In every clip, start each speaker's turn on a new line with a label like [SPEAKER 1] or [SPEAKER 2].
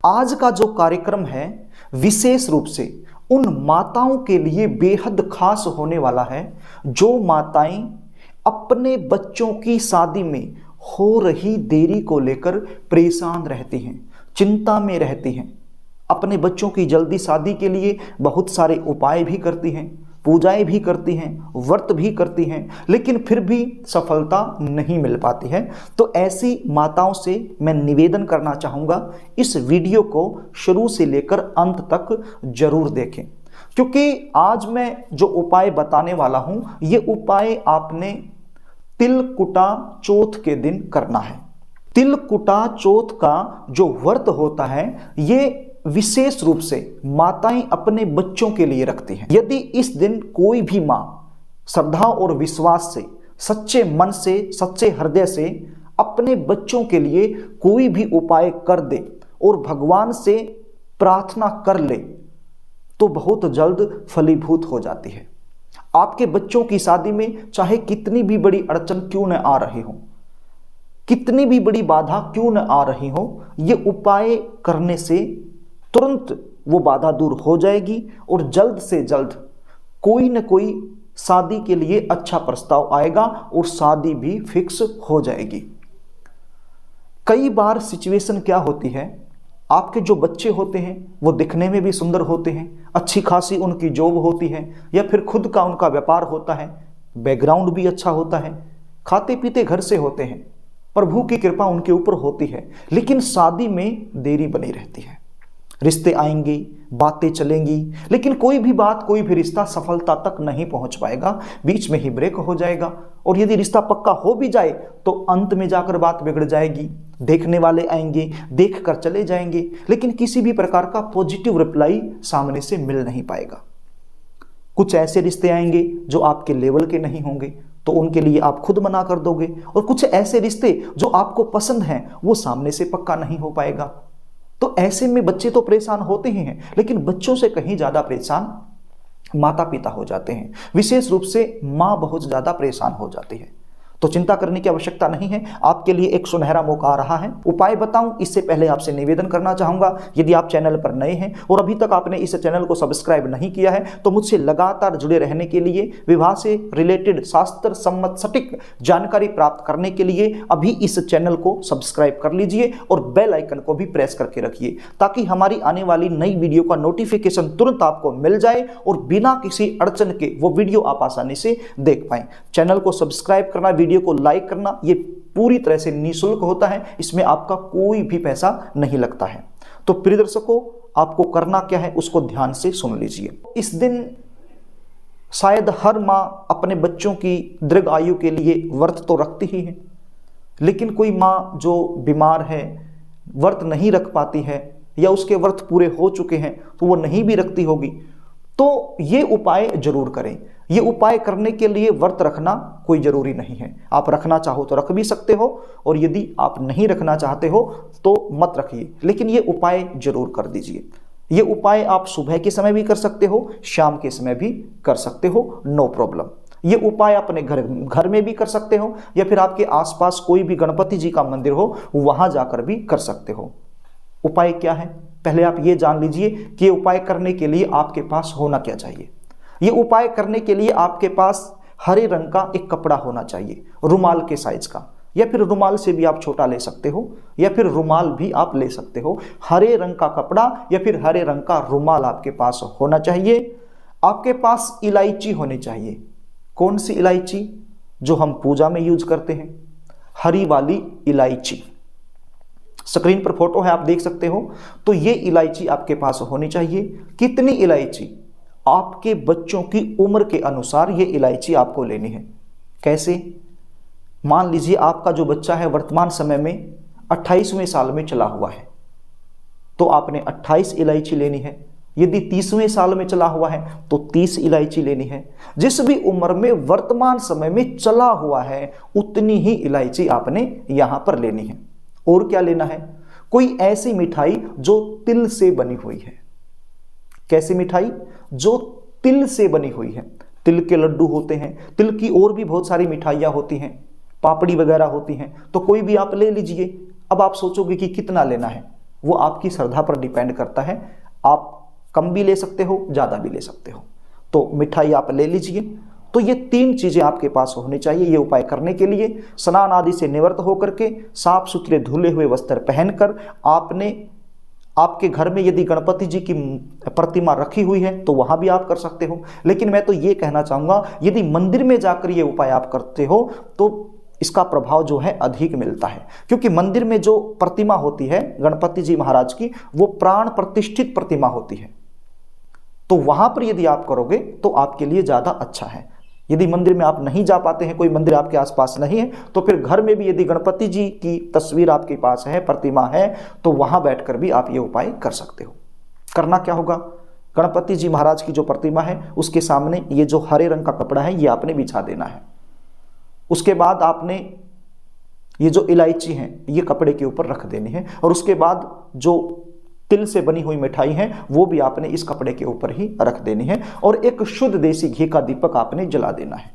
[SPEAKER 1] आज का जो कार्यक्रम है विशेष रूप से उन माताओं के लिए बेहद खास होने वाला है जो माताएं अपने बच्चों की शादी में हो रही देरी को लेकर परेशान रहती हैं, चिंता में रहती हैं। अपने बच्चों की जल्दी शादी के लिए बहुत सारे उपाय भी करती हैं, पूजाएं भी करती हैं, व्रत भी करती हैं, लेकिन फिर भी सफलता नहीं मिल पाती है। तो ऐसी माताओं से मैं निवेदन करना चाहूँगा, इस वीडियो को शुरू से लेकर अंत तक जरूर देखें, क्योंकि आज मैं जो उपाय बताने वाला हूँ ये उपाय आपने तिलकुटा चौथ के दिन करना है। तिलकुटा चौथ का जो व्रत होता है ये विशेष रूप से माताएं अपने बच्चों के लिए रखती हैं। यदि इस दिन कोई भी मां श्रद्धा और विश्वास से, सच्चे मन से, सच्चे हृदय से अपने बच्चों के लिए कोई भी उपाय कर दे और भगवान से प्रार्थना कर ले तो बहुत जल्द फलीभूत हो जाती है। आपके बच्चों की शादी में चाहे कितनी भी बड़ी अड़चन क्यों न आ रही हो, कितनी भी बड़ी बाधा क्यों न आ रही हो, ये उपाय करने से तुरंत वो बाधा दूर हो जाएगी और जल्द से जल्द कोई न कोई शादी के लिए अच्छा प्रस्ताव आएगा और शादी भी फिक्स हो जाएगी। कई बार सिचुएशन क्या होती है, आपके जो बच्चे होते हैं वो दिखने में भी सुंदर होते हैं, अच्छी खासी उनकी जॉब होती है या फिर खुद का उनका व्यापार होता है, बैकग्राउंड भी अच्छा होता है, खाते पीते घर से होते हैं, प्रभु की कृपा उनके ऊपर होती है, लेकिन शादी में देरी बनी रहती है। रिश्ते आएंगे, बातें चलेंगी, लेकिन कोई भी बात, कोई भी रिश्ता सफलता तक नहीं पहुंच पाएगा, बीच में ही ब्रेक हो जाएगा। और यदि रिश्ता पक्का हो भी जाए तो अंत में जाकर बात बिगड़ जाएगी, देखने वाले आएंगे, देख कर चले जाएंगे, लेकिन किसी भी प्रकार का पॉजिटिव रिप्लाई सामने से मिल नहीं पाएगा। कुछ ऐसे रिश्ते आएंगे जो आपके लेवल के नहीं होंगे तो उनके लिए आप खुद मना कर दोगे, और कुछ ऐसे रिश्ते जो आपको पसंद हैं वो सामने से पक्का नहीं हो पाएगा। तो ऐसे में बच्चे तो परेशान होते ही हैं, लेकिन बच्चों से कहीं ज्यादा परेशान माता पिता हो जाते हैं। विशेष रूप से मां बहुत ज्यादा परेशान हो जाती है। तो चिंता करने की आवश्यकता नहीं है, आपके लिए एक सुनहरा मौका आ रहा है। उपाय बताऊं इससे पहले आपसे निवेदन करना चाहूंगा, यदि आप चैनल पर नए हैं और अभी तक आपने इस चैनल को सब्सक्राइब नहीं किया है तो मुझसे लगातार जुड़े रहने के लिए, विवाह से रिलेटेड शास्त्र सम्मत सटीक जानकारी प्राप्त करने के लिए अभी इस चैनल को सब्सक्राइब कर लीजिए और बेल आइकन को भी प्रेस करके रखिए, ताकि हमारी आने वाली नई वीडियो का नोटिफिकेशन तुरंत आपको मिल जाए और बिना किसी अड़चन के वो वीडियो आप आसानी से देख पाएं। चैनल को सब्सक्राइब करना, वीडियो को लाइक करना, ये पूरी तरह से निःशुल्क होता है, इसमें आपका कोई भी पैसा नहीं लगता है। तो प्रिय दर्शकों, आपको करना क्या है उसको ध्यान से सुन लीजिए। इस दिन शायद हर मां अपने बच्चों की दीर्घ आयु के लिए व्रत तो रखती ही है, लेकिन कोई मां जो बीमार है, व्रत नहीं रख पाती है या उसके व्रत पूरे हो चुके हैं तो वो नहीं भी रखती होगी, तो ये उपाय जरूर करें। ये उपाय करने के लिए व्रत रखना कोई जरूरी नहीं है, आप रखना चाहो तो रख भी सकते हो और यदि आप नहीं रखना चाहते हो तो मत रखिए, लेकिन ये उपाय जरूर कर दीजिए। ये उपाय आप सुबह के समय भी कर सकते हो, शाम के समय भी कर सकते हो, नो प्रॉब्लम। ये उपाय अपने घर में भी कर सकते हो या फिर आपके आसपास कोई भी गणपति जी का मंदिर हो वहां जाकर भी कर सकते हो। उपाय क्या है, पहले आप ये जान लीजिए कि ये उपाय करने के लिए आपके पास होना क्या चाहिए। ये उपाय करने के लिए आपके पास हरे रंग का एक कपड़ा होना चाहिए, रुमाल के साइज का, या फिर रुमाल से भी आप छोटा ले सकते हो या फिर रुमाल भी आप ले सकते हो। हरे रंग का कपड़ा या फिर हरे रंग का रुमाल आपके पास होना चाहिए। आपके पास इलायची होनी चाहिए। कौन सी इलायची? जो हम पूजा में यूज करते हैं, हरी वाली इलायची। स्क्रीन पर फोटो है, आप देख सकते हो। तो ये इलायची आपके पास होनी चाहिए। कितनी इलायची? आपके बच्चों की उम्र के अनुसार ये इलायची आपको लेनी है। कैसे? मान लीजिए आपका जो बच्चा है वर्तमान समय में 28वें साल में चला हुआ है, तो आपने 28 इलायची लेनी है। यदि 30वें साल में चला हुआ है तो 30 इलायची लेनी है। जिस भी उम्र में वर्तमान समय में चला हुआ है उतनी ही इलायची आपने यहां पर लेनी है। और क्या लेना है? कोई ऐसी मिठाई जो तिल से बनी हुई है। कैसी मिठाई? जो तिल से बनी हुई है। तिल के लड्डू होते हैं, तिल की और भी बहुत सारी मिठाइयाँ होती हैं, पापड़ी वगैरह होती हैं, तो कोई भी आप ले लीजिए। अब आप सोचोगे कि कितना लेना है, वो आपकी श्रद्धा पर डिपेंड करता है। आप कम भी ले सकते हो, ज़्यादा भी ले सकते हो। तो मिठाई आप ले लीजिए। तो ये 3 चीज़ें आपके पास होनी चाहिए ये उपाय करने के लिए। स्नान आदि से निवृत्त होकर के साफ सुथरे धुले हुए वस्त्र पहनकर आपने आपके घर में यदि गणपति जी की प्रतिमा रखी हुई है तो वहां भी आप कर सकते हो। लेकिन मैं तो ये कहना चाहूँगा यदि मंदिर में जाकर ये उपाय आप करते हो तो इसका प्रभाव जो है अधिक मिलता है, क्योंकि मंदिर में जो प्रतिमा होती है गणपति जी महाराज की वो प्राण प्रतिष्ठित प्रतिमा होती है। तो वहां पर यदि आप करोगे तो आपके लिए ज़्यादा अच्छा है। यदि मंदिर में आप नहीं जा पाते हैं, कोई मंदिर आपके आसपास नहीं है, तो फिर घर में भी यदि गणपति जी की तस्वीर आपके पास है, प्रतिमा है, तो वहां बैठकर भी आप ये उपाय कर सकते हो। करना क्या होगा, गणपति जी महाराज की जो प्रतिमा है उसके सामने ये जो हरे रंग का कपड़ा है ये आपने बिछा देना है। उसके बाद आपने ये जो इलायची है ये कपड़े के ऊपर रख देनी है, और उसके बाद जो तिल से बनी हुई मिठाई है वो भी आपने इस कपड़े के ऊपर ही रख देनी है, और एक शुद्ध देसी घी का दीपक आपने जला देना है।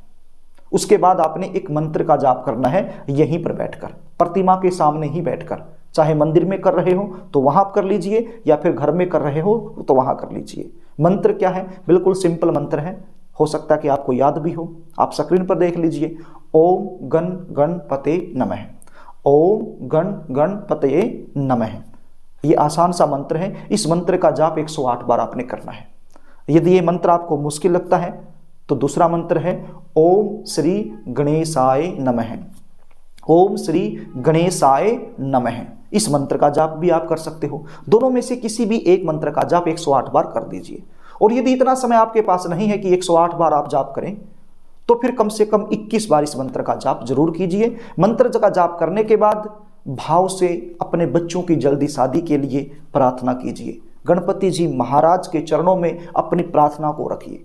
[SPEAKER 1] उसके बाद आपने एक मंत्र का जाप करना है यहीं पर बैठकर, प्रतिमा के सामने ही बैठकर। चाहे मंदिर में कर रहे हो तो वहां कर लीजिए, या फिर घर में कर रहे हो तो वहां कर लीजिए। मंत्र क्या है, बिल्कुल सिंपल मंत्र है, हो सकता है कि आपको याद भी हो, आप स्क्रीन पर देख लीजिए। ओम गण गणपते नमः, ओम गण गणपतये नमः। ये आसान सा मंत्र है। इस मंत्र का जाप 108 बार आपने करना है। यदि ये मंत्र आपको मुश्किल लगता है तो दूसरा मंत्र है ओम श्री गणेशाय नमः, ओम श्री गणेशाय नमः। इस मंत्र का जाप भी आप कर सकते हो। दोनों में से किसी भी एक मंत्र का जाप 108 बार कर दीजिए। और यदि इतना समय आपके पास नहीं है कि 108 बार आप जाप करें तो फिर कम से कम 21 बार इस मंत्र का जाप जरूर कीजिए। मंत्र का जाप करने के बाद भाव से अपने बच्चों की जल्दी शादी के लिए प्रार्थना कीजिए। गणपति जी महाराज के चरणों में अपनी प्रार्थना को रखिए।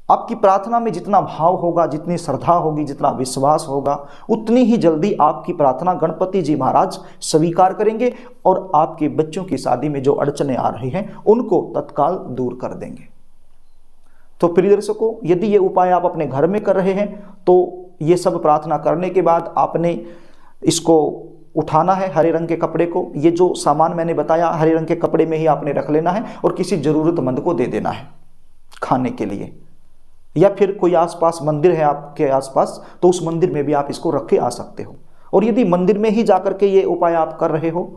[SPEAKER 1] आपकी प्रार्थना में जितना भाव होगा, जितनी श्रद्धा होगी, जितना विश्वास होगा, उतनी ही जल्दी आपकी प्रार्थना गणपति जी महाराज स्वीकार करेंगे और आपके बच्चों की शादी में जो अड़चने आ रही हैं उनको तत्काल दूर कर देंगे। तो प्रिय दर्शकों, यदि ये उपाय आप अपने घर में कर रहे हैं तो ये सब प्रार्थना करने के बाद आपने इसको उठाना है, हरे रंग के कपड़े को। ये जो सामान मैंने बताया हरे रंग के कपड़े में ही आपने रख लेना है और किसी जरूरतमंद को दे देना है खाने के लिए, या फिर कोई आसपास मंदिर है आपके आसपास तो उस मंदिर में भी आप इसको रख के आ सकते हो। और यदि मंदिर में ही जाकर के ये उपाय आप कर रहे हो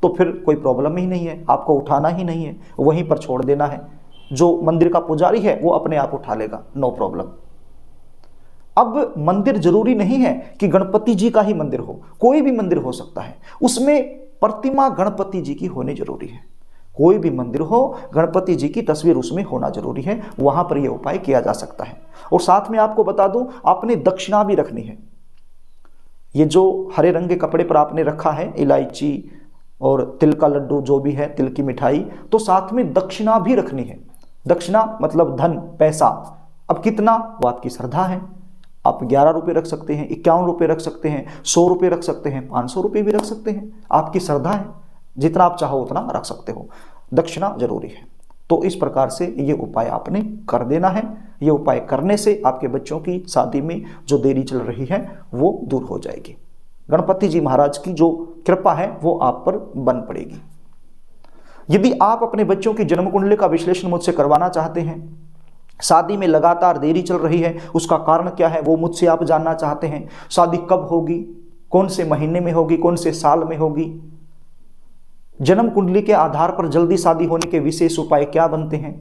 [SPEAKER 1] तो फिर कोई प्रॉब्लम ही नहीं है, आपको उठाना ही नहीं है, वहीं पर छोड़ देना है। जो मंदिर का पुजारी है वो अपने आप उठा लेगा, नो प्रॉब्लम। अब मंदिर जरूरी नहीं है कि गणपति जी का ही मंदिर हो, कोई भी मंदिर हो सकता है, उसमें प्रतिमा गणपति जी की होनी जरूरी है। कोई भी मंदिर हो, गणपति जी की तस्वीर उसमें होना जरूरी है, वहां पर यह उपाय किया जा सकता है। और साथ में आपको बता दूं, आपने दक्षिणा भी रखनी है। ये जो हरे रंग के कपड़े पर आपने रखा है इलायची और तिल का लड्डू जो भी है, तिल की मिठाई, तो साथ में दक्षिणा भी रखनी है। दक्षिणा मतलब धन, पैसा। अब कितना, वो आपकी श्रद्धा है। आप 11 रुपये रख सकते हैं, 51 रुपये रख सकते हैं, 100 रुपये रख सकते हैं, 500 रुपये भी रख सकते हैं, आपकी श्रद्धा है। जितना आप चाहो उतना रख सकते हो, दक्षिणा जरूरी है। तो इस प्रकार से ये उपाय आपने कर देना है। ये उपाय करने से आपके बच्चों की शादी में जो देरी चल रही है वो दूर हो जाएगी। गणपति जी महाराज की जो कृपा है वो आप पर बन पड़ेगी। यदि आप अपने बच्चों की जन्म कुंडली का विश्लेषण मुझसे करवाना चाहते हैं, शादी में लगातार देरी चल रही है, उसका कारण क्या है वो मुझसे आप जानना चाहते हैं, शादी कब होगी, कौन से महीने में होगी, कौन से साल में होगी, जन्म कुंडली के आधार पर जल्दी शादी होने के विशेष उपाय क्या बनते हैं,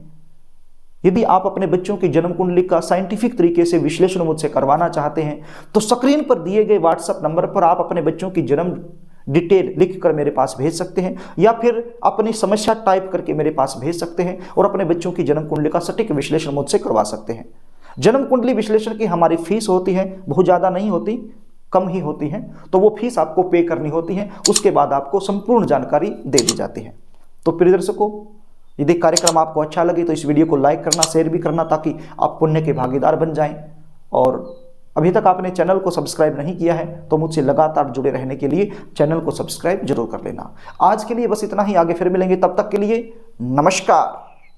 [SPEAKER 1] यदि आप अपने बच्चों की जन्म कुंडली का साइंटिफिक तरीके से विश्लेषण मुझसे करवाना चाहते हैं तो स्क्रीन पर दिए गए व्हाट्सएप नंबर पर आप अपने बच्चों की जन्म डिटेल लिखकर मेरे पास भेज सकते हैं, या फिर अपनी समस्या टाइप करके मेरे पास भेज सकते हैं और अपने बच्चों की जन्म कुंडली का सटीक विश्लेषण मुझसे करवा सकते हैं। जन्म कुंडली विश्लेषण की हमारी फीस होती है, बहुत ज़्यादा नहीं होती, कम ही होती है, तो वो फीस आपको पे करनी होती है। उसके बाद आपको संपूर्ण जानकारी दे दी जाती है। तो प्रिय दर्शकों, यदि कार्यक्रम आपको अच्छा लगे तो इस वीडियो को लाइक करना, शेयर भी करना, ताकि आप पुण्य के भागीदार बन जाएं। और अभी तक आपने चैनल को सब्सक्राइब नहीं किया है तो मुझसे लगातार जुड़े रहने के लिए चैनल को सब्सक्राइब जरूर कर लेना। आज के लिए बस इतना ही, आगे फिर मिलेंगे, तब तक के लिए नमस्कार।